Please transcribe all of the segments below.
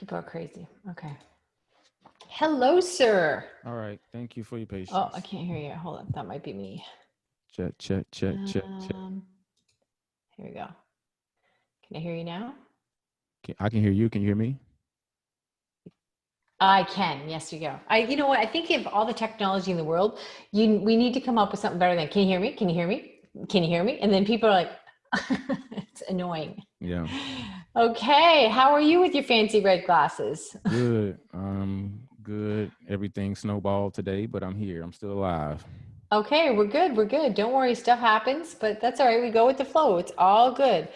People are crazy. Okay. Hello, sir. All right. Thank you for your Oh, I patience. can't hear you. Hold on. That might be me. Check, check, check, check, check. Um, Here we go. Can I hear you now? I can hear you. Can you hear me? I can. Yes, you go. You know what? I think of all the technology in the world, we need to come up with something better than, can you hear me? Can you hear me? Can you hear me? And then people are like, it's annoying. Yeah. Okay. How are you with your fancy red glasses? Good. Good. Everything snowballed today, but I'm here. I'm still alive. Okay, we're good. We're good. Don't worry, stuff happens, but that's all right. We go with the flow. It's all good.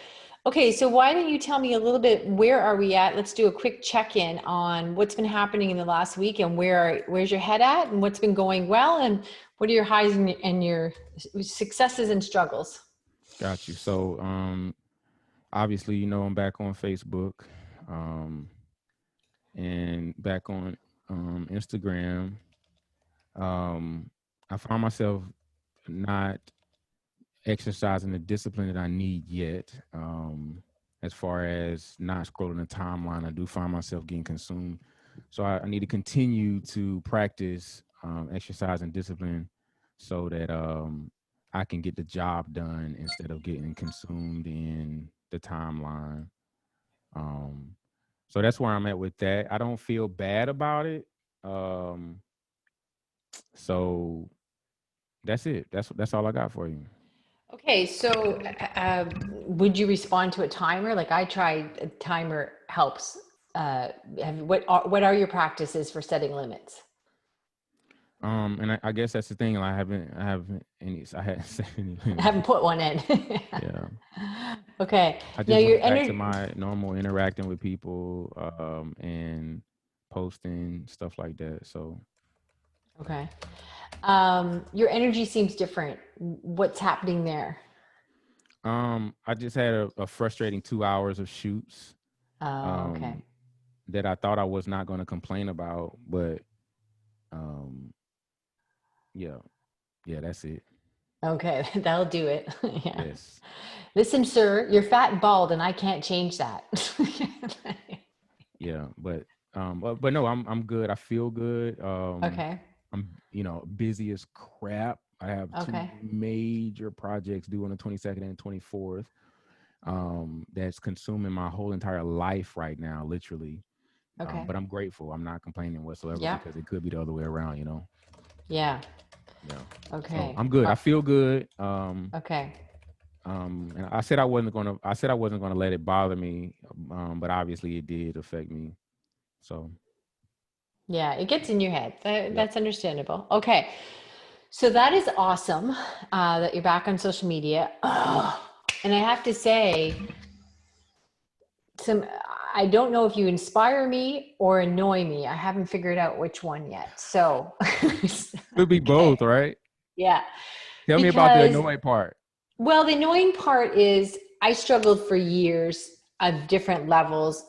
Okay, so why don't you tell me a little bit, where are we at? Let's do a quick check-in on what's been happening in the last week and where's your head at and what's been going well and what are your highs and your successes and struggles? Got you. So, obviously, I'm back on Facebook, um, and back on Instagram. Um, I found myself not exercising the discipline that I need yet. As far as not scrolling the timeline, I do find myself getting consumed. So I need to continue to practice exercise and discipline so that I can get the job done instead of getting consumed in the timeline. Um, so that's where I'm at with that. I don't feel bad about it. Um, so that's it. That's all I got for you. Okay, so would you respond to a timer? Like I tried, a timer helps. What are your practices for setting limits? And I guess that's the thing. I haven't any. I hadn't said I anything. haven't put one in. Yeah, Okay. I Now just your went back to energy. my normal interacting with people, and posting stuff like that. So, Okay. Your energy seems different. What's happening there? I just had a frustrating 2 hours of shoots, Oh, okay. um, that I thought I was not going to complain about, but um, yeah, yeah, that's it. Okay, that'll do it. Yeah. Yes, Listen, sir, you're fat and bald, and I can't change that. yeah, but no, I'm good. I feel good. Okay. I'm busy as crap. I have two Okay. major projects due on the 22nd and 24th. That's consuming my whole entire life right now, literally. Okay. But I'm grateful. I'm not complaining whatsoever Yeah. because it could be the other way around. Yeah. Yeah. So Okay. I'm good. I feel good. Okay. And I said I wasn't gonna let it bother me, but obviously it did affect me. So, Yeah, it gets in your head. yep. That's understandable. Okay. So that is awesome that you're back on social media. Ugh. And I have to say, some I don't know if you inspire me or annoy me. I haven't figured out which one yet. So, Could be both, okay. right? Yeah. Tell me about the Because, annoying part. well, the annoying part is I struggled for years of different levels.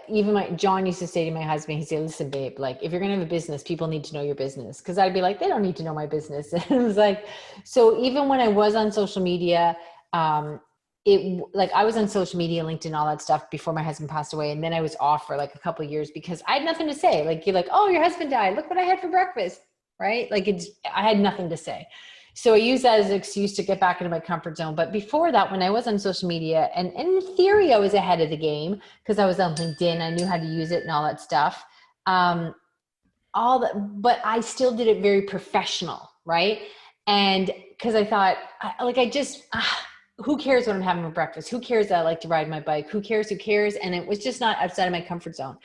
Even my John used to say to my husband, he'd say, "Listen, babe, like if you're gonna have a business, people need to know your business." Because I'd be like, "They don't need to know my business." And it was like, so even when I was on social media, um, like I was on social media, LinkedIn, all that stuff before my husband passed away, and then I was off for like a couple of years because I had nothing to say. Like you're like, "Oh, your husband died. Look what I had for breakfast." Right? Like I had nothing to say. So I use that as an excuse to get back into my comfort zone. But before that, when I was on social media, and in theory, I was ahead of the game because I was on LinkedIn, I knew how to use it and all that stuff. Um, all that, but I still did it very professional, right? And because I thought, who cares what I'm having for breakfast? Who cares that I like to ride my bike? Who cares? Who cares? And it was just not outside of my comfort zone.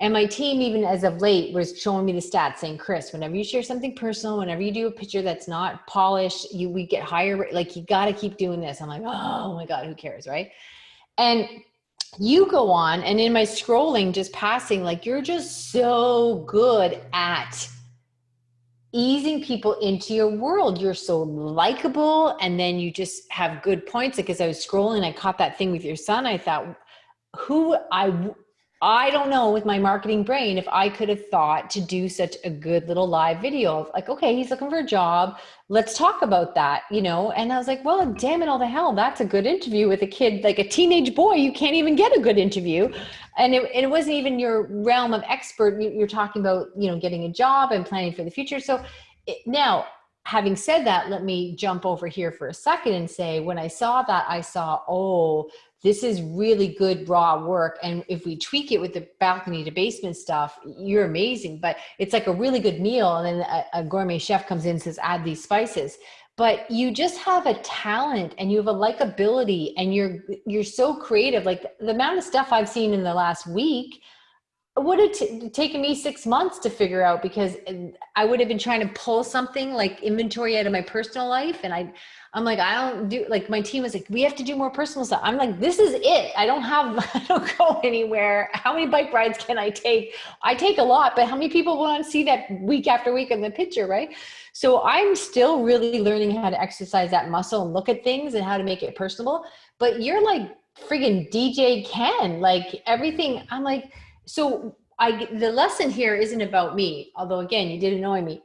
And my team, even as of late, was showing me the stats saying, Chris, whenever you share something personal, whenever you do a picture that's not polished, we get higher, like you got to keep doing this. I'm like, oh my God, who cares, right? And you go on, and in my scrolling, just passing, like you're just so good at easing people into your world. You're so likable, and then you just have good points. Like as I was scrolling, I caught that thing with your son. I thought, who I don't know with my marketing brain if I could have thought to do such a good little live video of like, okay, he's looking for a job. Let's talk about that, you know? And I was like, well, damn it all the hell. That's a good interview with a kid, like a teenage boy. You can't even get a good interview. and it wasn't even your realm of expert. You're talking about, getting a job and planning for the future. So now, having said that, let me jump over here for a second and say, when I saw that, I saw, oh, this is really good raw work. And if we tweak it with the balcony to basement stuff, you're amazing. But it's like a really good meal. And then a gourmet chef comes in and says, add these spices. But you just have a talent and you have a likability and you're so creative. Like the amount of stuff I've seen in the last week would have taken me 6 months to figure out, because I would have been trying to pull something like inventory out of my personal life. And I'm like, I don't do, like, my team was like, we have to do more personal stuff. I'm like, this is it. I don't go anywhere. How many bike rides can I take? I take a lot, but how many people want to see that week after week in the picture, right? So I'm still really learning how to exercise that muscle and look at things and how to make it personable. But you're like friggin' DJ Ken, like everything. I'm like, so the lesson here isn't about me, although again, you did annoy me.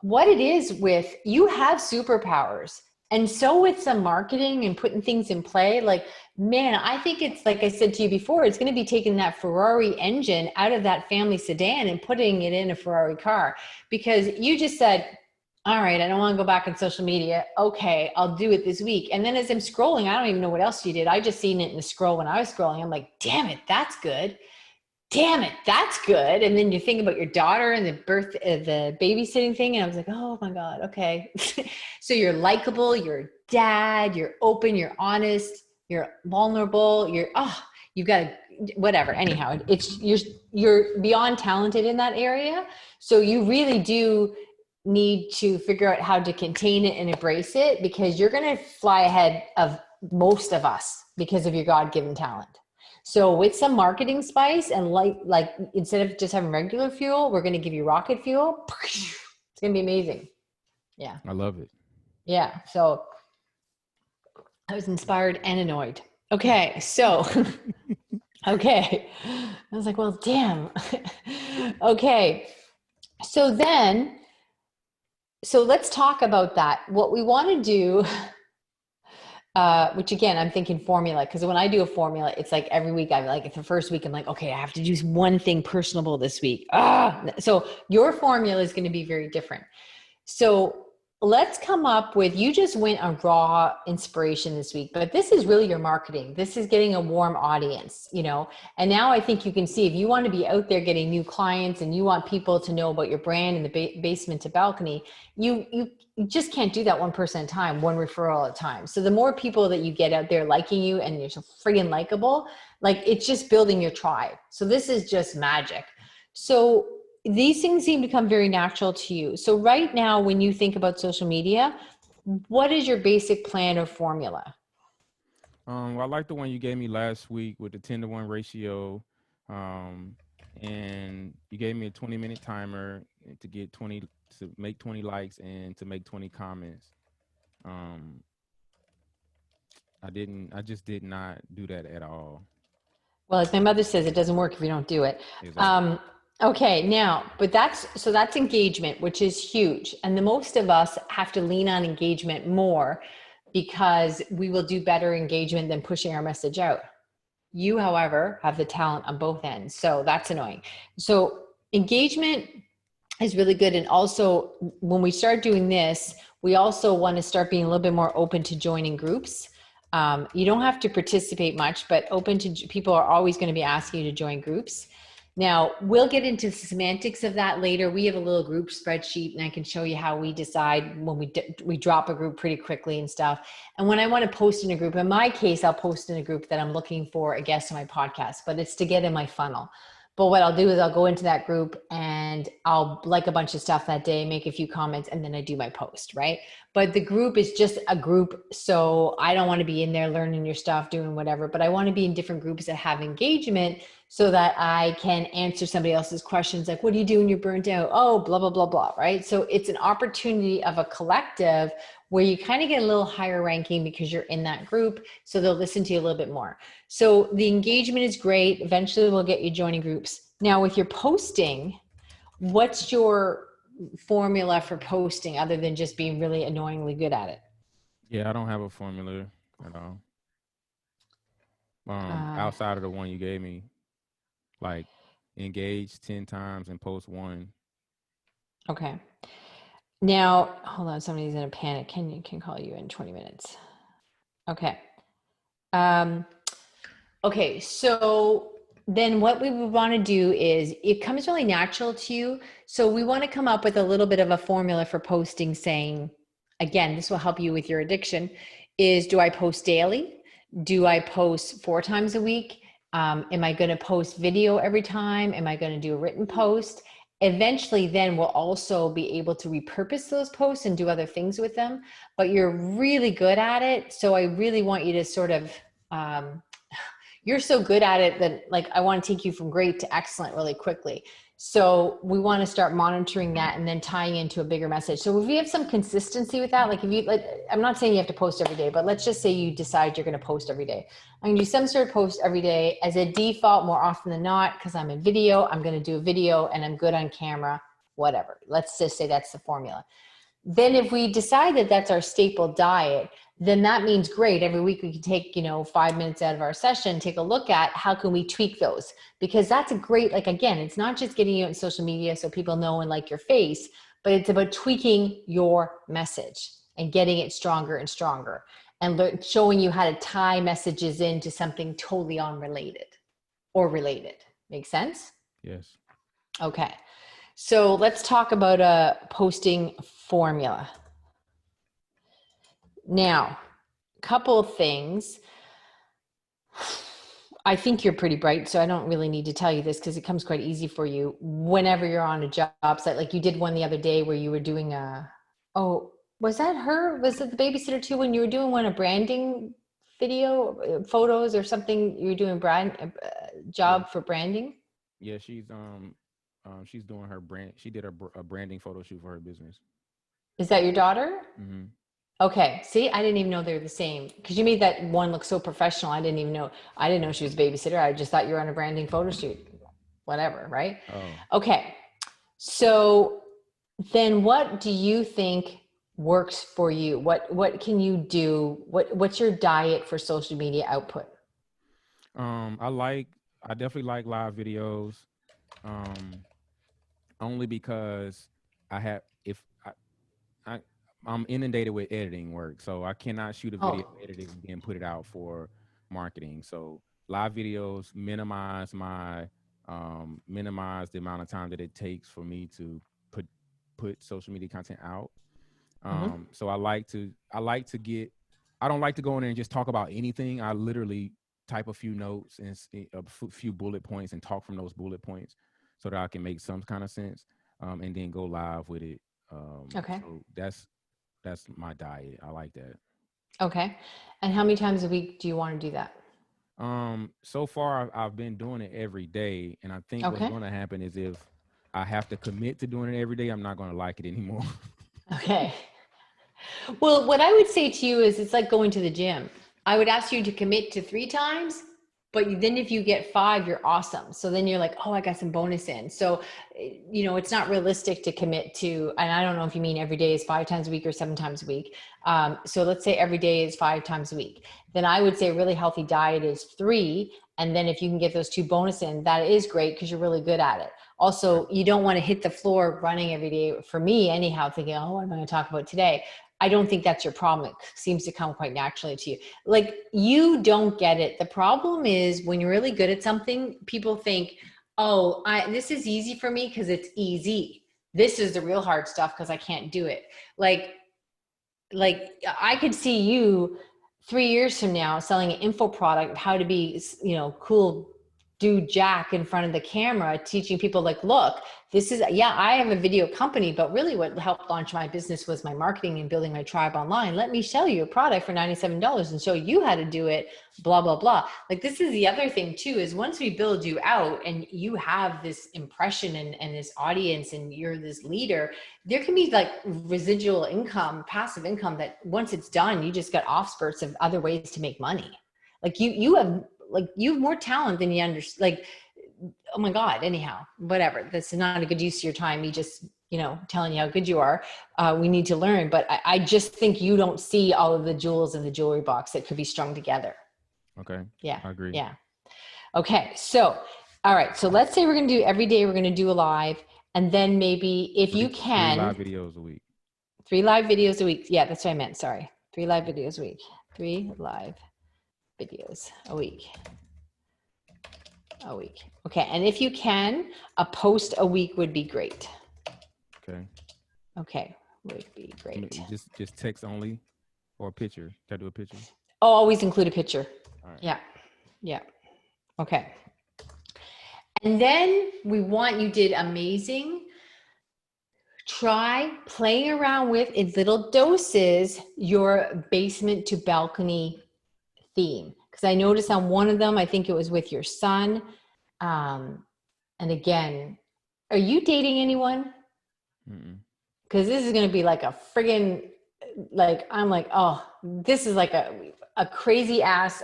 What it is with, you have superpowers. And so with some marketing and putting things in play, like, man, I think it's, like I said to you before, it's going to be taking that Ferrari engine out of that family sedan and putting it in a Ferrari car. Because you just said, all right, I don't want to go back on social media. Okay, I'll do it this week. And then as I'm scrolling, I don't even know what else you did. I just seen it in the scroll when I was scrolling. I'm like, damn it, that's good. Damn it, that's good. And then you think about your daughter and the babysitting thing. And I was like, oh my God, okay. So you're likable, you're a dad, you're open, you're honest, you're vulnerable, you've got whatever. Anyhow, you're beyond talented in that area. So you really do need to figure out how to contain it and embrace it, because you're going to fly ahead of most of us because of your God-given talent. So with some marketing spice and like instead of just having regular fuel, we're going to give you rocket fuel. It's going to be amazing. Yeah. I love it. Yeah. So I was inspired and annoyed. Okay. So, okay. I was like, well, damn. Okay. So let's talk about that. What we want to do, which again, I'm thinking formula, because when I do a formula, it's like every week I'm like, the first week I'm like, okay, I have to do one thing personable this week. So your formula is going to be very different. So let's come up with, you just went on raw inspiration this week, but this is really your marketing. This is getting a warm audience, and now I think you can see, if you want to be out there getting new clients and you want people to know about your brand in the basement to balcony, you just can't do that one person at a time, one referral at a time. So the more people that you get out there liking you and you're so friggin' likable, like, it's just building your tribe. So this is just magic. So these things seem to come very natural to you. So right now, when you think about social media, what is your basic plan or formula? I like the one you gave me last week with the 10-to-1 ratio. And you gave me a 20-minute timer to make 20 likes and to make 20 comments. I just did not do that at all. Well, as my mother says, it doesn't work if you don't do it. Exactly. Okay, now, but that's engagement, which is huge. And the most of us have to lean on engagement more, because we will do better engagement than pushing our message out. You, however, have the talent on both ends. So that's annoying. So engagement is really good. And also, when we start doing this, we also want to start being a little bit more open to joining groups. You don't have to participate much, but people are always going to be asking you to join groups. Now, we'll get into the semantics of that later. We have a little group spreadsheet, and I can show you how we decide when we drop a group pretty quickly and stuff. And when I want to post in a group, in my case, I'll post in a group that I'm looking for a guest on my podcast, but it's to get in my funnel. But what I'll do is I'll go into that group and I'll like a bunch of stuff that day, make a few comments, and then I do my post, right? But the group is just a group. So I don't want to be in there learning your stuff, doing whatever, but I want to be in different groups that have engagement so that I can answer somebody else's questions. Like, what do you do when you're burnt out? Oh, blah, blah, blah, blah, right? So it's an opportunity of a collective where you kind of get a little higher ranking because you're in that group. So they'll listen to you a little bit more. So the engagement is great. Eventually we'll get you joining groups. Now with your posting, what's your formula for posting other than just being really annoyingly good at it? Yeah, I don't have a formula at all. Uh, Outside of the one you gave me, like engage 10 times and post one. okay. Now, hold on. Somebody's in a panic. Can call you in 20 minutes. Okay. Um, okay. So then what we would want to do is it comes really natural to you. So we want to come up with a little bit of a formula for posting saying, again, this will help you with your addiction, is do I post daily? Do I post 4 times a week? Am I going to post video every time? Am I going to do a written post? Eventually, then we'll also be able to repurpose those posts and do other things with them. But you're really good at it. So I really want you to sort of, um, you're so good at it that like I want to take you from great to excellent really quickly. So we want to start monitoring that and then tying into a bigger message. So if you have some consistency with that, like if you like, I'm not saying you have to post every day, but let's just say you decide you're going to post every day. I'm going to do some sort of post every day as a default, more often than not, because I'm in video, I'm going to do a video and I'm good on camera, whatever. Let's just say that's the formula. Then if we decide that that's our staple diet, then that means great. Every week we can take, 5 minutes out of our session, take a look at how can we tweak those, because that's a great, like, again, it's not just getting you on social media so people know and like your face, but it's about tweaking your message and getting it stronger and stronger and showing you how to tie messages into something totally unrelated or related. Make sense? Yes. Okay. So let's talk about a posting formula. Now, couple of things. I think you're pretty bright, so I don't really need to tell you this because it comes quite easy for you whenever you're on a job site. Like you did one the other day where you were doing oh, was that her? Was it the babysitter too when you were doing a branding video, photos or something? You were doing Yeah. job for branding? Yeah, she's doing her brand. She did a branding photo shoot for her business. Is that your daughter? Hmm. Okay. See, I didn't even know they were the same because you made that one look so professional. I didn't know she was a babysitter. I just thought you were on a branding photo shoot. Whatever, right? Oh, Okay. So then what do you think works for you? What can you do? What's your diet for social media output? um, I definitely like live videos. Um, Only because I have if I I'm inundated with editing work, so I cannot shoot a video, Oh, edit it, and then put it out for marketing. So live videos minimize the amount of time that it takes for me to put put social media content out. mhm. So I like to get. I don't like to go in there and just talk about anything. I literally type a few notes and few bullet points and talk from those bullet points so that I can make some kind of sense, and then go live with it. Okay. So that's my diet. I like that. Okay. And how many times a week do you want to do that? So far I've been doing it every day, and I think what's Okay. going to happen is if I have to commit to doing it every day, I'm not going to like it anymore. Okay. Well, what I would say to you is it's like going to the gym. I would ask you to commit to 3 times, but then if you get 5, you're awesome. So then you're like, oh, I got some bonus in. So, it's not realistic to commit to, and I don't know if you mean every day is 5 times a week or 7 times a week. So let's say every day is 5 times a week. Then I would say a really healthy diet is 3. And then if you can get those 2 bonus in, that is great because you're really good at it. Right. Also, you don't want to hit the floor running every day for me anyhow, thinking, oh, what am I going to talk about today? I don't think that's your problem. It seems to come quite naturally to you. Like you don't get it. The problem is when you're really good at something, people think, oh, this is easy for me because it's easy. This is the real hard stuff because I can't do it. Like I could see you 3 years from now selling an info product, how to be, cool dude Jack in front of the camera, teaching people like, look, this is, yeah, I have a video company, but really what helped launch my business was my marketing and building my tribe online. Let me sell you a product for $97 and show you how to do it, blah, blah, blah. Like this is the other thing too, is once we build you out and you have this impression and this audience and you're this leader, there can be like residual income, passive income that once it's done, you just got off spurts of other ways to make money. Like you have more talent than you understand. Like, oh my God, anyhow, whatever. That's not a good use of your time. Me just, telling you how good you are. We need to learn, but I just think you don't see all of the jewels in the jewelry box that could be strung together. Okay. Yeah. I agree. Yeah. Okay. So, all right. So let's say we're going to do every day, we're going to do a live. And then maybe if you Three can, live videos a week. 3 live videos a week. Yeah, that's what I meant. Sorry. 3 live videos a week. 3 live videos a week. Okay. And if you can, a post a week would be great. Okay. Okay. Would be great. Just text only or a picture. Gotta do a picture. Oh, always include a picture. All right. Yeah. Yeah. Okay. And then you did amazing. Try playing around with, in little doses, your basement to balcony theme. Because I noticed on one of them, I think it was with your son. And again, are you dating anyone? Mm-mm. Because this is going to be like a friggin', like, I'm like, oh, this is like a crazy ass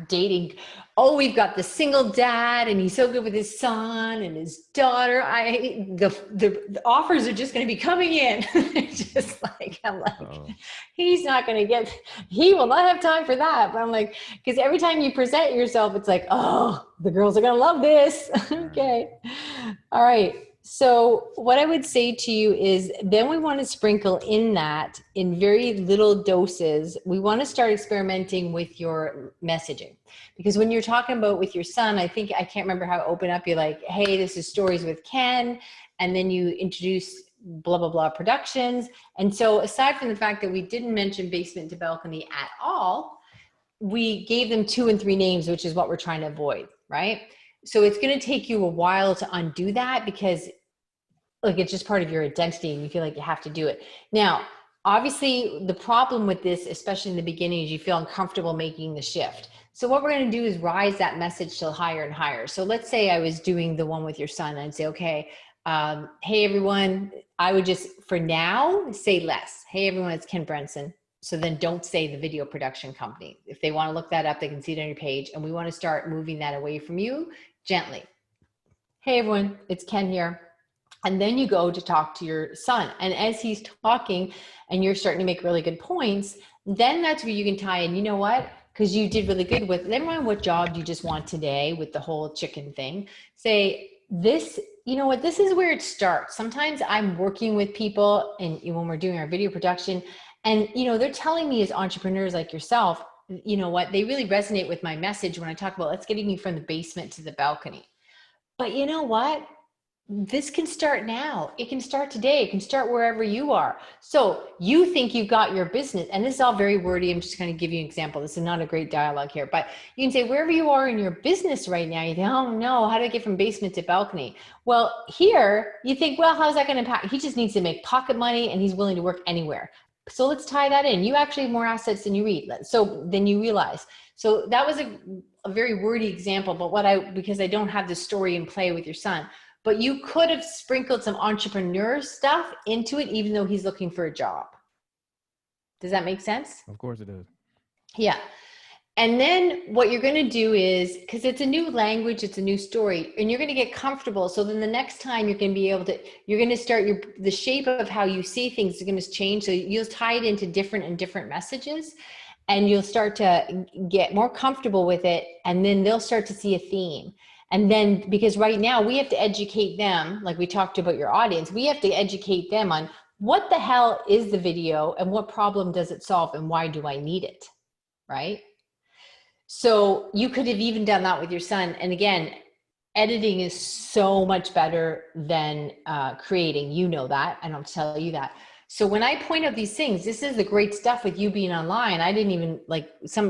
dating. Oh, we've got the single dad and he's so good with his son and his daughter. The offers are just going to be coming in. Just like, I'm like, Uh-oh. he's not going to get, he will not have time for that. But I'm like, because every time you present yourself, it's like, oh, the girls are going to love this. Okay. All right. So what I would say to you is then we want to sprinkle in that in very little doses. We want to start experimenting with your messaging, because when you're talking about with your son, I can't remember how to open up. You're like, hey, this is Stories with Ken. And then you introduce blah, blah, blah productions. And so aside from the fact that we didn't mention basement to balcony at all, we gave them 2 and 3 names, which is what we're trying to avoid, right? So it's going to take you a while to undo that, because like it's just part of your identity and you feel like you have to do it. Now, obviously the problem with this, especially in the beginning, is you feel uncomfortable making the shift. So what we're going to do is rise that message still higher and higher. So let's say I was doing the one with your son. I'd say, okay, hey everyone, I would just, for now, say less. Hey everyone, it's Ken Branson. So then don't say the video production company. If they want to look that up, they can see it on your page. And we want to start moving that away from you gently. Hey everyone, it's Ken here. And then you go to talk to your son. And as he's talking and you're starting to make really good points, then that's where you can tie in, you know what? Because you did really good with, never mind what job you just want today with the whole chicken thing. Say this, you know what, this is where it starts. Sometimes I'm working with people and when we're doing our video production and, you know, they're telling me as entrepreneurs like yourself, you know what, they really resonate with my message when I talk about let's getting you from the basement to the balcony. But you know what? This can start now. It can start today. It can start wherever you are. So you think you've got your business, and this is all very wordy. I'm just going to give you an example. This is not a great dialogue here, but you can say wherever you are in your business right now, you think, oh no, how do I get from basement to balcony? Well, here you think, well, how's that going to impact? He just needs to make pocket money and he's willing to work anywhere. So let's tie that in. You actually have more assets than you read. So then you realize. So that was a very wordy example, but because I don't have the story in play with your son, but you could have sprinkled some entrepreneur stuff into it, even though he's looking for a job. Does that make sense? Of course it does. Yeah. And then what you're going to do is, because it's a new language, it's a new story, and you're going to get comfortable. So then the next time you're going to be able to, you're going to start the shape of how you see things is going to change. So you'll tie it into different messages, and you'll start to get more comfortable with it. And then they'll start to see a theme. And then, because right now we have to educate them, like we talked about your audience, we have to educate them on what the hell is the video and what problem does it solve and why do I need it, right? So you could have even done that with your son. And again, editing is so much better than creating, you know that, I don't tell you that. So when I point out these things, this is the great stuff with you being online. I didn't even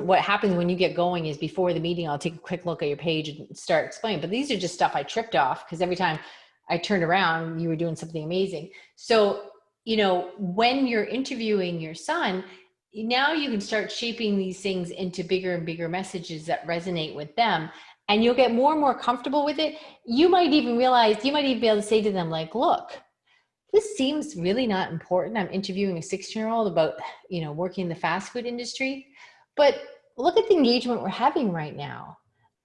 what happens when you get going is before the meeting, I'll take a quick look at your page and start explaining, but these are just stuff I tripped off because every time I turned around, you were doing something amazing. So, you know, when you're interviewing your son, now you can start shaping these things into bigger and bigger messages that resonate with them. And you'll get more and more comfortable with it. You might even realize, you might even be able to say to them like, look, this seems really not important. I'm interviewing a 16-year-old about, you know, working in the fast food industry, but look at the engagement we're having right now.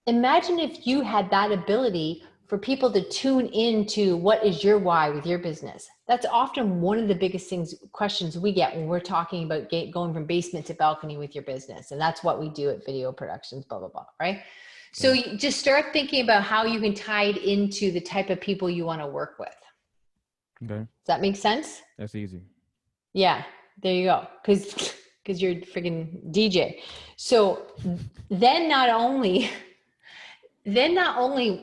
Imagine if you had that ability for people to tune into what is your why with your business. That's often one of the biggest questions we get when we're talking about going from basement to balcony with your business. And that's what we do at Video Productions, blah, blah, blah, right? So you just start thinking about how you can tie it into the type of people you want to work with. Okay. Does that make sense? That's easy. Yeah, there you go. Because you're freaking DJ. So then not only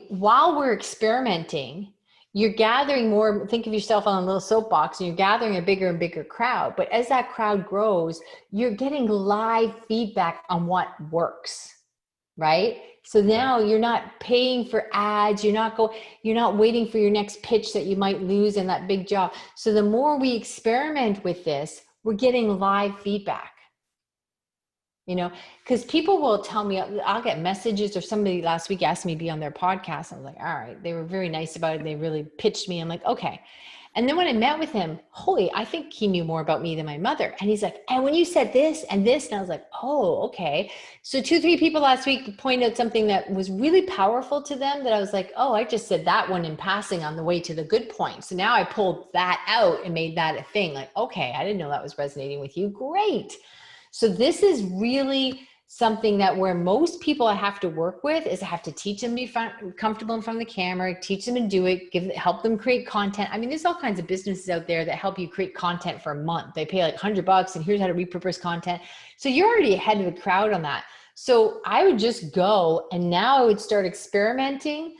while we're experimenting, you're gathering more, think of yourself on a little soapbox, and you're gathering a bigger and bigger crowd. But as that crowd grows, you're getting live feedback on what works, right? So now you're not paying for ads. You're not waiting for your next pitch that you might lose in that big job. So the more we experiment with this, we're getting live feedback. Because people will tell me, I'll get messages, or somebody last week asked me to be on their podcast. I was like, all right, they were very nice about it. They really pitched me. I'm like, okay. And then when I met with him, I think he knew more about me than my mother. And he's like, and when you said this and this, and I was like, oh, okay. So 2-3 people last week pointed out something that was really powerful to them that I was like, oh, I just said that one in passing on the way to the good point. So now I pulled that out and made that a thing. Like, okay, I didn't know that was resonating with you. Great. So this is really something that where most people I have to work with is I have to teach them to be comfortable in front of the camera, teach them to do it, help them create content. I mean, there's all kinds of businesses out there that help you create content for a month. They pay like $100 and here's how to repurpose content. So you're already ahead of the crowd on that. So I would just go, and now I would start experimenting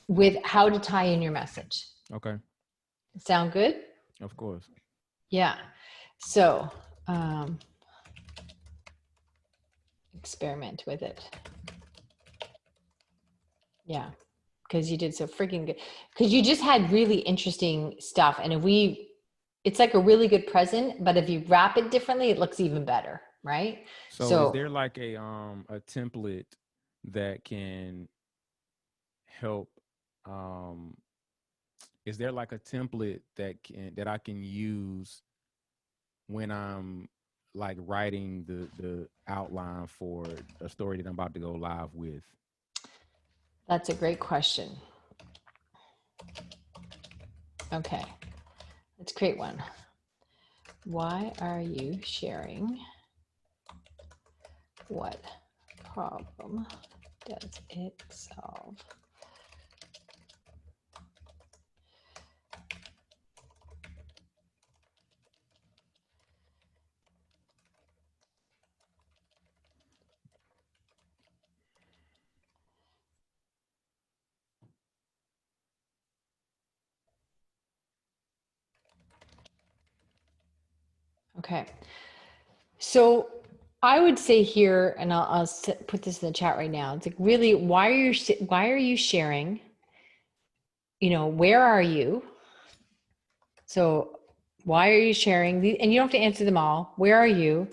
with how to tie in your message. Okay. Sound good? Of course. Yeah. So, experiment with it. Yeah, because you did so freaking good. Because you just had really interesting stuff. And it's like a really good present, but if you wrap it differently, it looks even better, right? So is there like a template that can help? Is there like a template that I can use when I'm like writing the outline for a story that I'm about to go live with? That's a great question. Okay, let's create one. Why are you sharing? What problem does it solve? Okay. So I would say here, and I'll put this in the chat right now. It's like, really, why are you sharing? Where are you? So why are you sharing? And you don't have to answer them all. Where are you?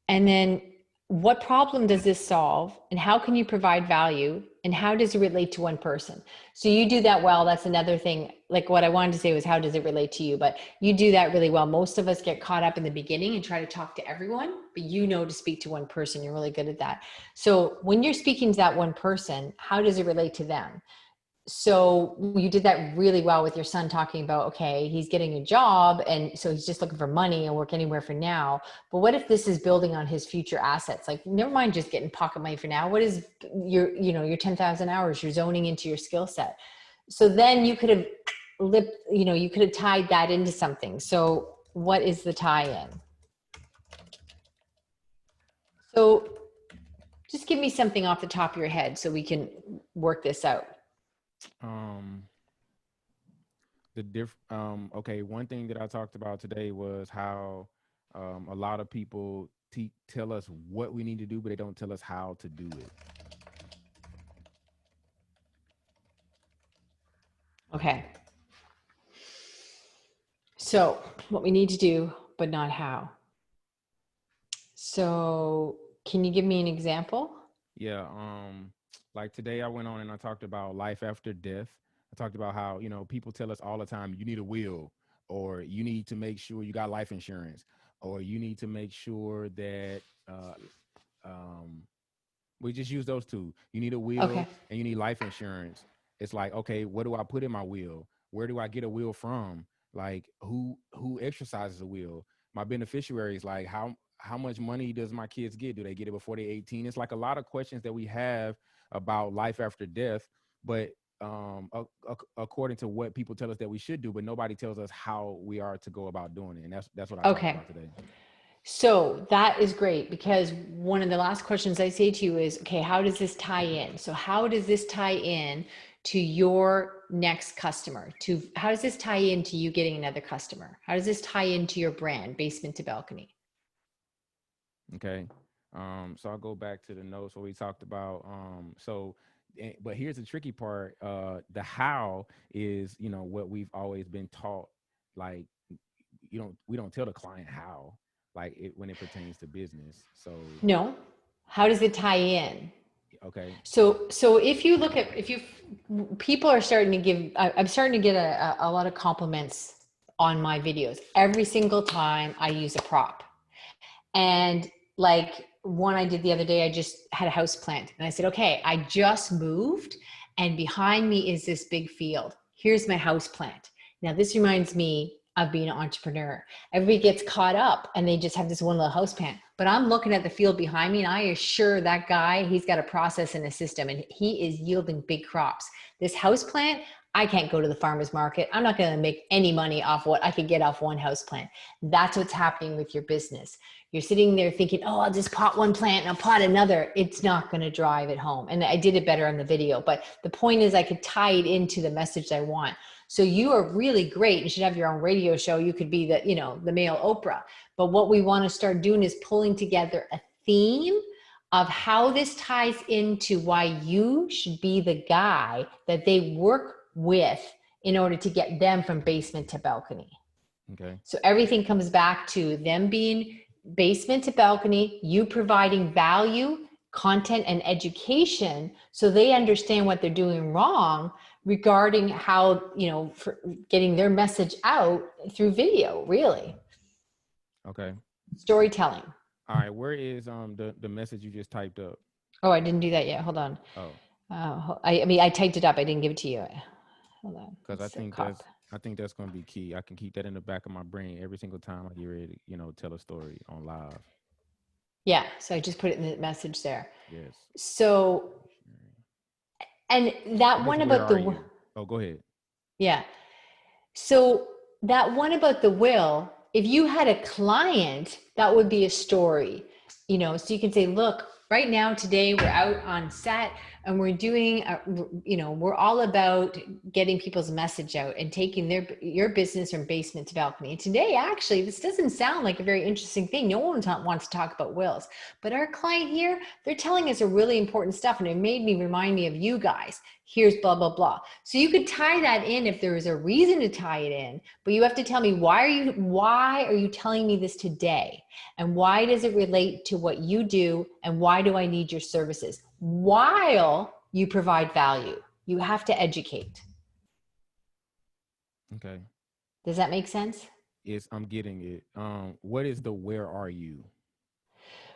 And then what problem does this solve? And how can you provide value? And how does it relate to one person? So you do that well. That's another thing. Like what I wanted to say was, how does it relate to you? But you do that really well. Most of us get caught up in the beginning and try to talk to everyone, but to speak to one person. You're really good at that. So when you're speaking to that one person, how does it relate to them? So you did that really well with your son, talking about, okay, he's getting a job, and so he's just looking for money and work anywhere for now. But what if this is building on his future assets? Like, never mind just getting pocket money for now. What is your 10,000 hours you're zoning into your skill set? So then you could have you could have tied that into something. So what is the tie-in? So just give me something off the top of your head so we can work this out. Okay, one thing that I talked about today was how a lot of people tell us what we need to do, but they don't tell us how to do it. Okay. So what we need to do, but not how. So can you give me an example? Yeah. Like today I went on and I talked about life after death. I talked about how, people tell us all the time, you need a will, or you need to make sure you got life insurance, or you need to make sure that, we just use those two. You need a will and you need life insurance. it's like, okay, what do I put in my wheel? Where do I get a wheel from? Like who exercises a wheel? My beneficiaries, like how much money does my kids get? Do they get it before they're 18? It's like a lot of questions that we have about life after death, but according to what people tell us that we should do, but nobody tells us how we are to go about doing it. And that's what I talk Okay. about today. So that is great, because one of the last questions I say to you is, okay, how does this tie in? So how does this tie in to your next customer? To how does this tie into you getting another customer? How does this tie into your brand, Basement to Balcony? Okay. So I'll go back to the notes where we talked about. But here's the tricky part. The how is, what we've always been taught. Like, we don't tell the client how, like when it pertains to business. So, No. How does it tie in? okay. So if you look at, if you, people are starting to give, I'm starting to get a lot of compliments on my videos. Every single time I use a prop. And like one I did the other day, I just had a house plant and I said, okay, I just moved and behind me is this big field. Here's my house plant. Now this reminds me of being an entrepreneur. Everybody gets caught up and they just have this one little house plant, but I'm looking at the field behind me and I assure that guy, he's got a process and a system and he is yielding big crops. This house plant, I can't go to the farmer's market. I'm not going to make any money off what I could get off one house plant. That's what's happening with your business. You're sitting there thinking, oh, I'll just pot one plant and I'll pot another. It's not going to drive it home. And I did it better on the video. But the point is I could tie it into the message I want. So you are really great. You should have your own radio show. You could be the, the male Oprah. But what we want to start doing is pulling together a theme of how this ties into why you should be the guy that they work with in order to get them from basement to balcony. Okay. So everything comes back to them being basement to balcony, you providing value, content, and education so they understand what they're doing wrong regarding how, for getting their message out through video, really. Okay. Storytelling. All right. Where is the message you just typed up? Oh, I didn't do that yet. Hold on. Oh, I mean, I typed it up. I didn't give it to you. Hold on. because It's a cop. I think that's going to be key. I can keep that in the back of my brain every single time I get ready to, tell a story on live. Yeah. So I just put it in the message there. Yes. So, and that What is one where about are the, you? Oh, go ahead. yeah. So that one about the will, if you had a client, that would be a story, so you can say, look, right now, today we're out on set and we're doing, we're all about getting people's message out and taking your business from basement to balcony. And today, actually, this doesn't sound like a very interesting thing. No one wants to talk about wills, but our client here, they're telling us a really important stuff. And it made me remind me of you guys. Here's blah, blah, blah. So you could tie that in if there is a reason to tie it in, but you have to tell me, why are you telling me this today? And why does it relate to what you do? And why do I need your services? While you provide value, you have to educate. Okay. Does that make sense? I'm getting it. What is the where are you?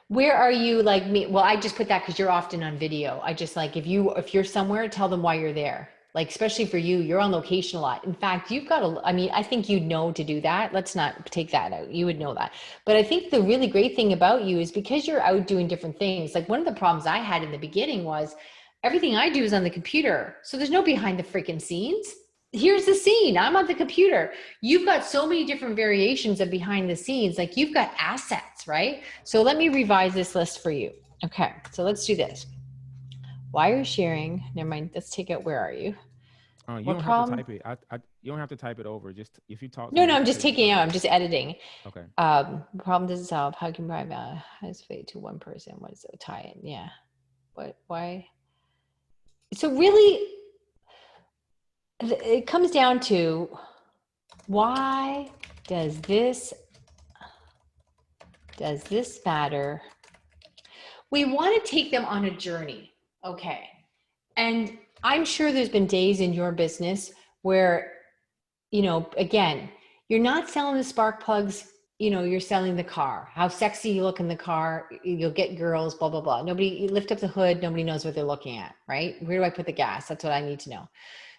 Where are you, like me? Well, I just put that because you're often on video. I just like, if you're somewhere, tell them why you're there. Like, especially for you, you're on location a lot. In fact, you've got I mean, I think you'd know to do that. Let's not take that out. You would know that. But I think the really great thing about you is because you're out doing different things. Like one of the problems I had in the beginning was everything I do is on the computer. So there's no behind the freaking scenes. Here's the scene. I'm on the computer. You've got so many different variations of behind the scenes. Like you've got assets, right? So let me revise this list for you. Okay, so let's do this. Why are you sharing? Never mind. Let's take out where are you? You What don't have to problem? type it. You don't have to type it over. Just if you talk to No, me, no, we I'm can just take your taking it out. time. I'm just editing. Okay. Problem doesn't solve. How can provide value? How does it fit to one person? What is the tie in? Yeah. What? Why? So really, it comes down to why does this matter? We want to take them on a journey. Okay. And I'm sure there's been days in your business where, again, you're not selling the spark plugs, you're selling the car, how sexy you look in the car, you'll get girls, blah, blah, blah. Nobody, you lift up the hood, nobody knows what they're looking at, right? Where do I put the gas? That's what I need to know.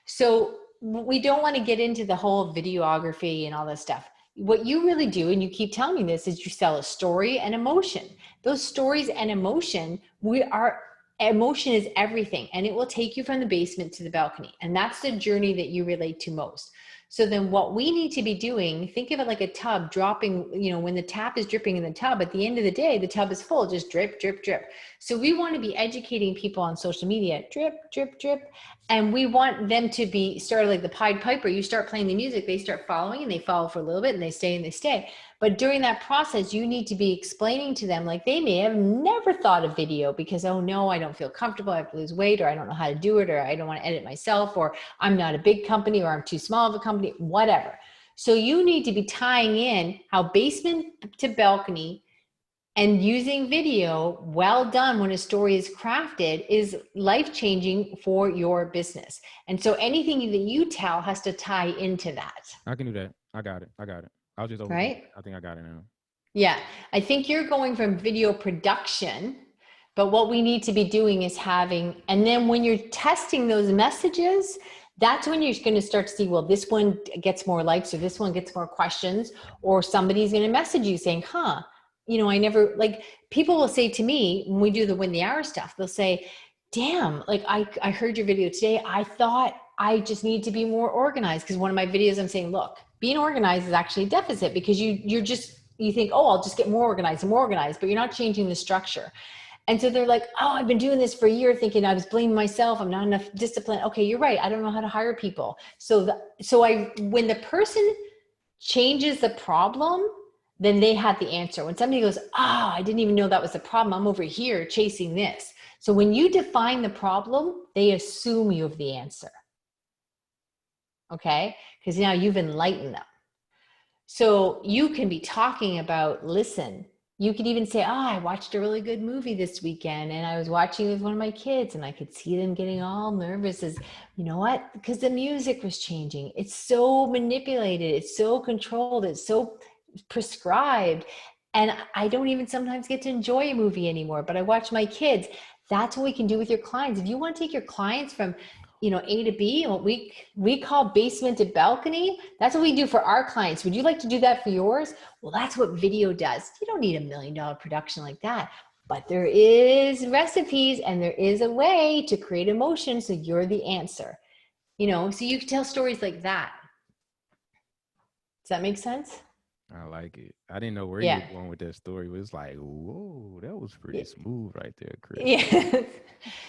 So we don't want to get into the whole videography and all this stuff. What you really do, and you keep telling me this, is you sell a story and emotion. Those stories and emotion, emotion is everything, and it will take you from the basement to the balcony. And that's the journey that you relate to most. So then what we need to be doing, think of it like a tub dropping, when the tap is dripping in the tub, at the end of the day, the tub is full, just drip, drip, drip. So we want to be educating people on social media, drip, drip, drip. And we want them to be started like the Pied Piper. You start playing the music, they start following, and they follow for a little bit, and they stay and they stay. But during that process, you need to be explaining to them, like they may have never thought of video because, oh no, I don't feel comfortable, I have to lose weight, or I don't know how to do it, or I don't want to edit myself, or I'm not a big company, or I'm too small of a company, whatever. So you need to be tying in how basement to balcony and using video well done when a story is crafted is life-changing for your business. And so anything that you tell has to tie into that. I can do that. I got it. I was just overthinking. Right? I think I got it now. Yeah. I think you're going from video production, but what we need to be doing is having, and then when you're testing those messages, that's when you're going to start to see, well, this one gets more likes, or this one gets more questions, or somebody's going to message you saying, I never, like, people will say to me when we do the Win the Hour stuff, they'll say, damn, like I heard your video today. I thought I just need to be more organized. Because one of my videos, I'm saying, look, being organized is actually a deficit, because you think, oh, I'll just get more organized and more organized, but you're not changing the structure. And so they're like, oh, I've been doing this for a year thinking I was blaming myself. I'm not enough discipline. Okay, you're right. I don't know how to hire people. When the person changes the problem, then they have the answer. When somebody goes, I didn't even know that was the problem. I'm over here chasing this. So when you define the problem, they assume you have the answer. Okay? Because now you've enlightened them. So you can be talking about, listen, you could even say, I watched a really good movie this weekend, and I was watching with one of my kids, and I could see them getting all nervous as, you know what? Because the music was changing. It's so manipulated. It's so controlled. It's so prescribed. And I don't even sometimes get to enjoy a movie anymore, but I watch my kids. That's what we can do with your clients. If you want to take your clients from A to B, and what we call basement to balcony, that's what we do for our clients. Would you like to do that for yours? Well, that's what video does. You don't need $1 million production like that, but there is recipes, and there is a way to create emotion. So you're the answer, so you can tell stories like that. Does that make sense? I like it. I didn't know where you were going with that story, but it's like, whoa, that was pretty smooth right there, Chris. Yeah.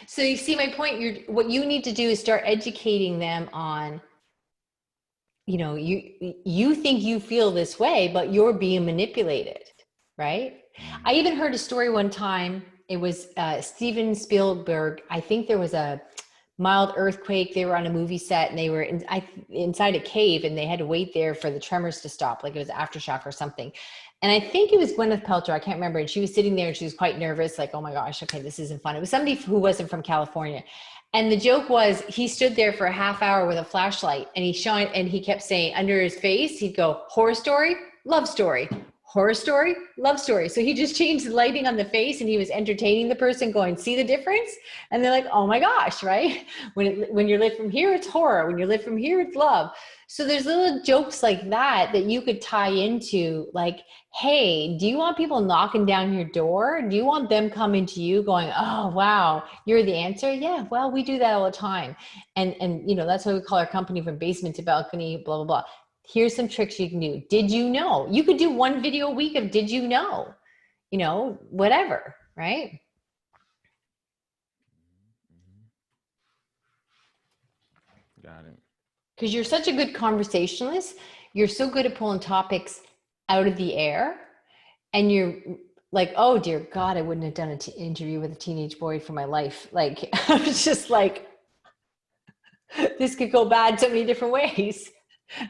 So you see my point. What you need to do is start educating them on, you think you feel this way, but you're being manipulated, right? I even heard a story one time. It was Steven Spielberg. I think there was a mild earthquake. They were on a movie set, and they were inside a cave, and they had to wait there for the tremors to stop. Like it was aftershock or something. And I think it was Gwyneth Paltrow. I can't remember. And she was sitting there, and she was quite nervous. Like, oh my gosh, okay, this isn't fun. It was somebody who wasn't from California. And the joke was, he stood there for a half hour with a flashlight, and he kept saying under his face, he'd go, horror story, love story, horror story, love story. So he just changed the lighting on the face, and he was entertaining the person going, see the difference? And they're like, oh my gosh, right? When you're lit from here, it's horror. When you're lit from here, it's love. So there's little jokes like that you could tie into, like, hey, do you want people knocking down your door? Do you want them coming to you going, oh, wow, you're the answer? Yeah, well, we do that all the time. And that's why we call our company From Basement to Balcony, blah, blah, blah. Here's some tricks you can do. Did you know? You could do one video a week of did you know? Whatever, right? Got it. Because you're such a good conversationalist. You're so good at pulling topics out of the air. And you're like, oh, dear God, I wouldn't have done an interview with a teenage boy for my life. Like, I was just like, this could go bad so many different ways.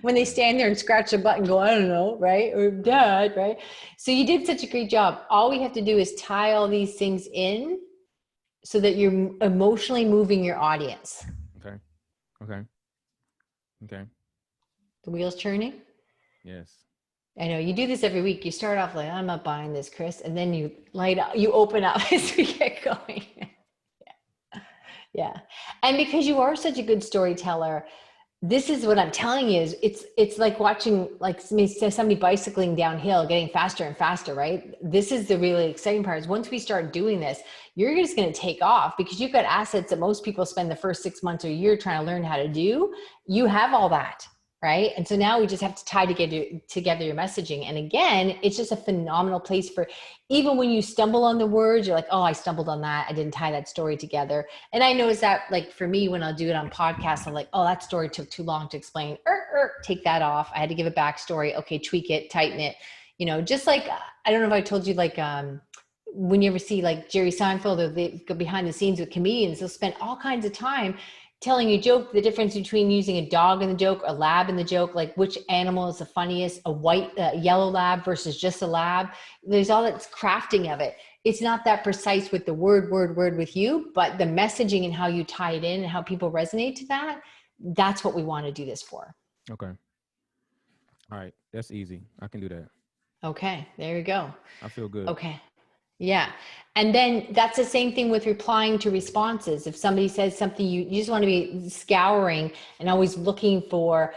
When they stand there and scratch their butt and go, I don't know, right? Or dad, right? So you did such a great job. All we have to do is tie all these things in so that you're emotionally moving your audience. Okay. The wheel's turning? Yes. I know you do this every week. You start off like, I'm not buying this, Chris. And then you light up, you open up as we get going. Yeah. And because you are such a good storyteller, this is what I'm telling you is it's like watching like somebody bicycling downhill, getting faster and faster, right? This is the really exciting part is once we start doing this, you're just going to take off because you've got assets that most people spend the first 6 months or a year trying to learn how to do. You have all that, right? And so now we just have to tie together your messaging. And again, it's just a phenomenal place for even when you stumble on the words, you're like, oh, I stumbled on that. I didn't tie that story together. And I notice that like for me, when I'll do it on podcasts, I'm like, oh, that story took too long to explain. Take that off. I had to give a backstory. Okay, tweak it, tighten it. You know, just like, I don't know if I told you, like, when you ever see like Jerry Seinfeld or they go behind the scenes with comedians, they'll spend all kinds of time telling a joke, the difference between using a dog in the joke, a lab in the joke, like which animal is the funniest, yellow lab versus just a lab. There's all that crafting of it. It's not that precise with the word with you, but the messaging and how you tie it in and how people resonate to that, that's what we want to do this for. Okay. All right. That's easy. I can do that. Okay, there you go. I feel good. Okay. Yeah. And then that's the same thing with replying to responses. If somebody says something, you just want to be scouring and always looking for,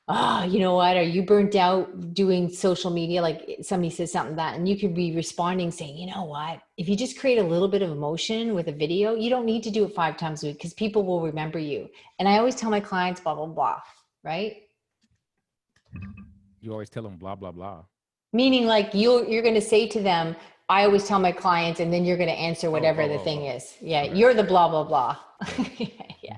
oh, you know what? Are you burnt out doing social media? Like somebody says something that, and you could be responding saying, you know what? If you just create a little bit of emotion with a video, you don't need to do it 5 times a week because people will remember you. And I always tell my clients, blah, blah, blah, right? You always tell them blah, blah, blah. Meaning like you're going to say to them, I always tell my clients, and then you're going to answer whatever the thing is. Yeah. Okay. You're the blah, blah, blah. Okay. Yeah.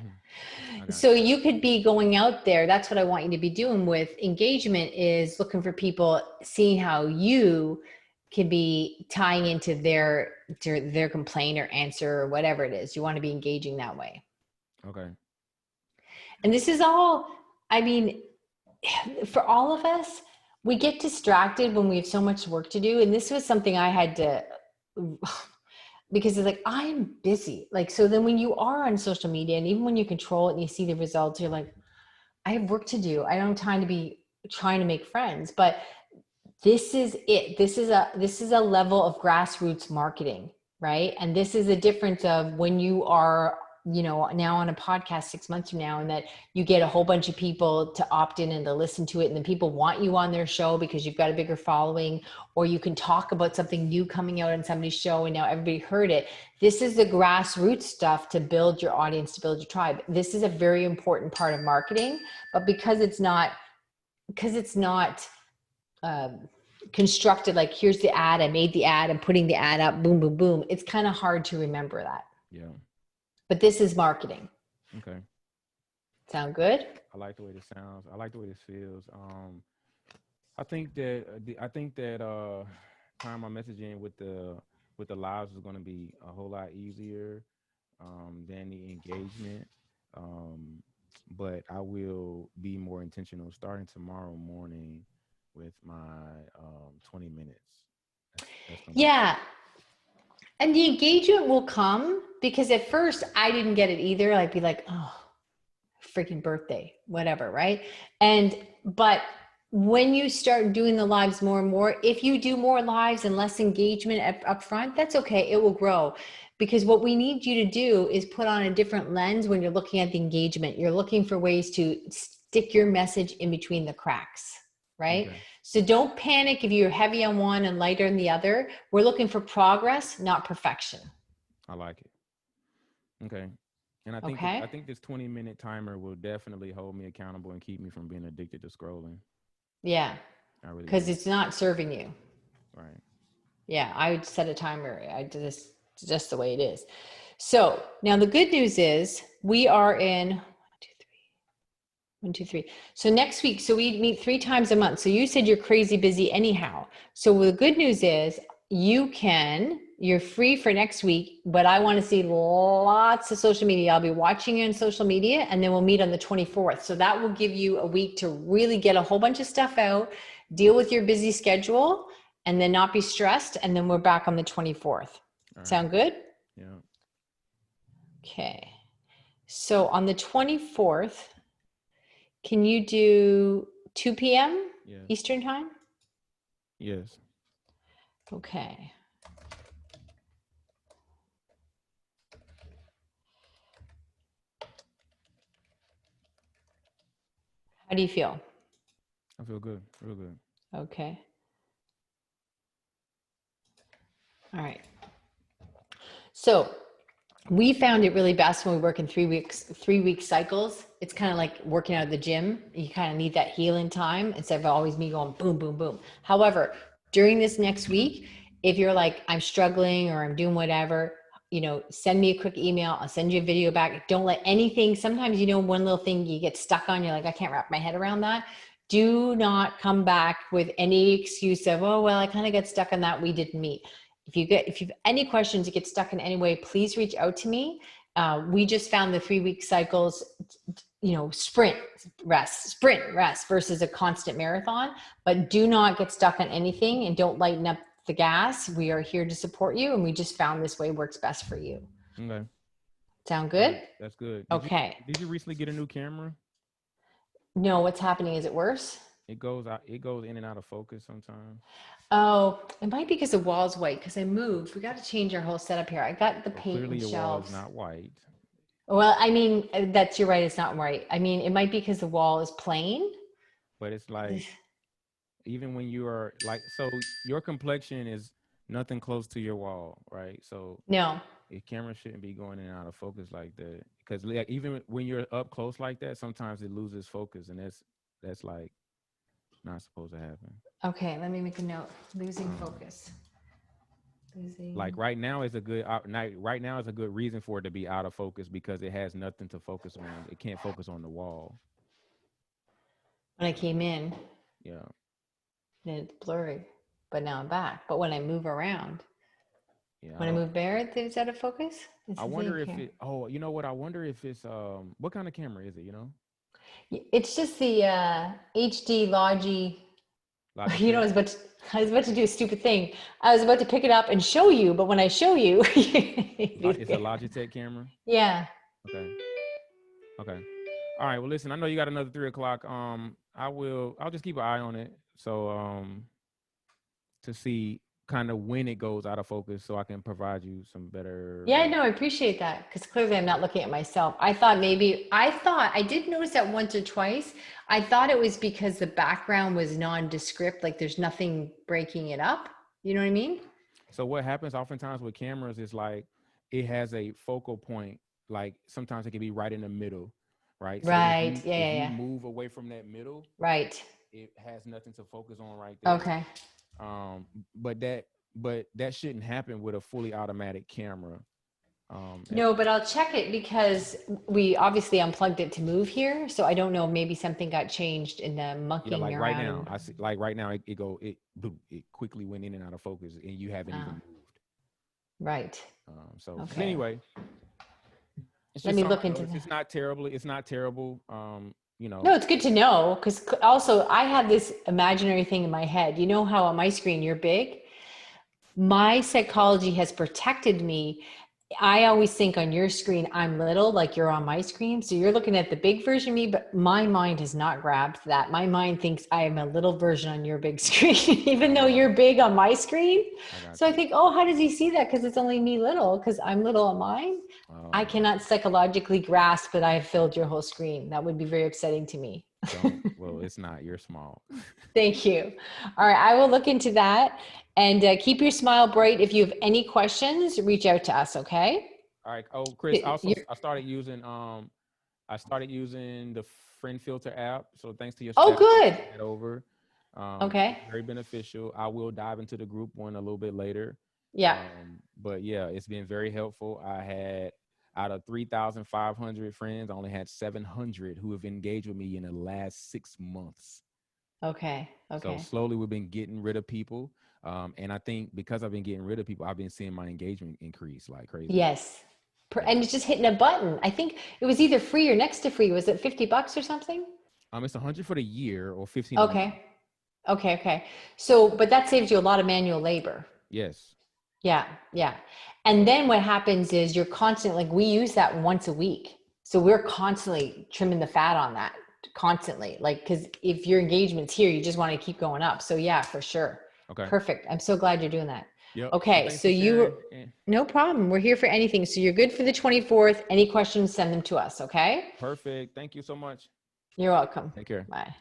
I got So you. you could be going out there. That's what I want you to be doing with engagement is looking for people, seeing how you can be tying into their complaint or answer or whatever it is. You want to be engaging that way. Okay. And this is all, I mean, for all of us, we get distracted when we have so much work to do. And this was something I had to, because it's like, I'm busy. Like, so then when you are on social media and even when you control it and you see the results, you're like, I have work to do. I don't have time to be trying to make friends, but this is it. This is a level of grassroots marketing, right? And this is a difference of when you are, you know, now on a podcast 6 months from now, and that you get a whole bunch of people to opt in and to listen to it, and then people want you on their show because you've got a bigger following, or you can talk about something new coming out on somebody's show and now everybody heard it. This is the grassroots stuff to build your audience, to build your tribe. This is a very important part of marketing, but because it's not constructed like here's the ad, I made the ad, I'm putting the ad up, boom, boom, boom. It's kind of hard to remember that. Yeah. But this is marketing. Okay. Sound good? I like the way this sounds. I like the way this feels. I think that tying my messaging with the lives is going to be a whole lot easier than the engagement. Um, but I will be more intentional starting tomorrow morning with my 20 minutes. That's gonna be Yeah. And the engagement will come because at first I didn't get it either. I'd be like, oh, freaking birthday, whatever, right? But when you start doing the lives more and more, if you do more lives and less engagement up front, that's okay. It will grow. Because what we need you to do is put on a different lens when you're looking at the engagement. You're looking for ways to stick your message in between the cracks, right? okay. So don't panic if you're heavy on one and lighter on the other. We're looking for progress, not perfection. I like it. Okay. And I Okay? think this 20-minute timer will definitely hold me accountable and keep me from being addicted to scrolling. Yeah, I really because do. it's not serving you. Right. Yeah, I would set a timer. I just the way it is. So now the good news is we are in 1, 2, 3. So next week, so we meet 3 times a month. So you said you're crazy busy anyhow. So the good news is you're free for next week, but I want to see lots of social media. I'll be watching you on social media and then we'll meet on the 24th. So that will give you a week to really get a whole bunch of stuff out, deal with your busy schedule, and then not be stressed. And then we're back on the 24th. All right. Sound good? Yeah. Okay. So on the 24th, can you do 2 p.m. Yes. Eastern time? Yes. Okay. How do you feel? I feel good. Real good. Okay. All right. So we found it really best when we work in 3 week cycles. It's kind of like working out at the gym. You kind of need that healing time instead of always me going boom, boom, boom. However, during this next week, if you're like, I'm struggling or I'm doing whatever, send me a quick email. I'll send you a video back. Don't let anything, sometimes, one little thing you get stuck on, you're like, I can't wrap my head around that. Do not come back with any excuse of, oh, well, I kind of got stuck on that. We didn't meet. If you've any questions, you get stuck in any way, please reach out to me. We just found the 3 week cycles, sprint rest versus a constant marathon, but do not get stuck on anything and don't lighten up the gas. We are here to support you. And we just found this way works best for you. Okay. Sound All right. good? That's good. Okay. Did you recently get a new camera? No, what's happening? Is it worse? It goes out. It goes in and out of focus sometimes. Oh, it might be because the wall's white because I moved. We got to change our whole setup here. I got the Well, paint clearly and your wall is shelves. not white. Well, I mean, that's you're right. It's not right. I mean, it might be because the wall is plain. But it's like even when you are like, so your complexion is nothing close to your wall, right? So No. your camera shouldn't be going in and out of focus like that, because like even when you're up close like that, sometimes it loses focus, and that's like not supposed to happen. Okay, let me make a note. Losing Um, focus. like Losing. right now is a good night. Right now is a good reason for it to be out of focus because it has nothing to focus on. It can't focus on the wall. When I came in, Yeah, then it's blurry, but now I'm back. But when I move around, yeah. I when I don't. move there, it's out of focus. It's I the same wonder if here. it. Oh, you know what? I wonder if it's what kind of camera is it? You know, It's just the HD Logi. I Logitech. was about to do a stupid thing. I was about to pick it up and show you, but when I show you, It's a Logitech camera. yeah. Okay. Okay. All right. Well, listen. I know you got another 3 o'clock. I will. I'll just keep an eye on it. So to see kind of when it goes out of focus, so I can provide you some better. Yeah, no, I appreciate that because clearly I'm not looking at myself. I did notice that once or twice. I thought it was because the background was nondescript, like there's nothing breaking it up. You know what I mean? So what happens oftentimes with cameras is like it has a focal point. Like sometimes it can be right in the middle, right? So Right. Yeah, if yeah, you yeah. move away from that middle, Right. it has nothing to focus on right there. Okay. Um, but that shouldn't happen with a fully automatic camera. At, No, but I'll check it because we obviously unplugged it to move here. So I don't know, maybe something got changed in the yeah, monkeying like right around now, and I see. Like right now, it quickly went in and out of focus, and you haven't even moved. right. But Okay. anyway, it's Let just me something look I into noticed. that. It's not terrible. It's not terrible. You No, know, it's good to know because also I had this imaginary thing in my head. You know how on my screen you're big? My psychology has protected me. I always think on your screen, I'm little, like you're on my screen. So you're looking at the big version of me, but my mind has not grabbed that. My mind thinks I am a little version on your big screen, even though you're big on my screen. I got So I you. think, oh, how does he see that? Because it's only me little, because I'm little on mine. I Oh, cannot psychologically grasp that I have filled your whole screen. That would be very upsetting to me. don't. Well, it's not. You're small. Thank you. All right, I will look into that and keep your smile bright. If you have any questions, reach out to us, okay? All right. Oh, Chris. Also, You're, I started using the Friend Filter app. So thanks to your oh, staff for good. sending that over. Okay. It's very beneficial. I will dive into the group one a little bit later. Yeah. But yeah, it's been very helpful. I had out of 3,500 friends, I only had 700 who have engaged with me in the last 6 months. Okay. So Okay. slowly we've been getting rid of people. And I think because I've been getting rid of people, I've been seeing my engagement increase like crazy. Yes. Yeah. And it's just hitting a button. I think it was either free or next to free. Was it $50 or something? It's 100 for the year or 15 a month. Okay. Okay. Okay. So, but that saves you a lot of manual labor. Yes. Yeah, yeah. And then what happens is you're constantly, like we use that once a week. So we're constantly trimming the fat on that constantly. Like, cause if your engagement's here, you just want to keep going up. So yeah, for sure. Okay. Perfect. I'm so glad you're doing that. Yep. Well, Okay. thanks So for sharing. you, no problem. We're here for anything. So you're good for the 24th. Any questions, send them to us. Okay. Perfect. Thank you so much. You're welcome. Take care. Bye.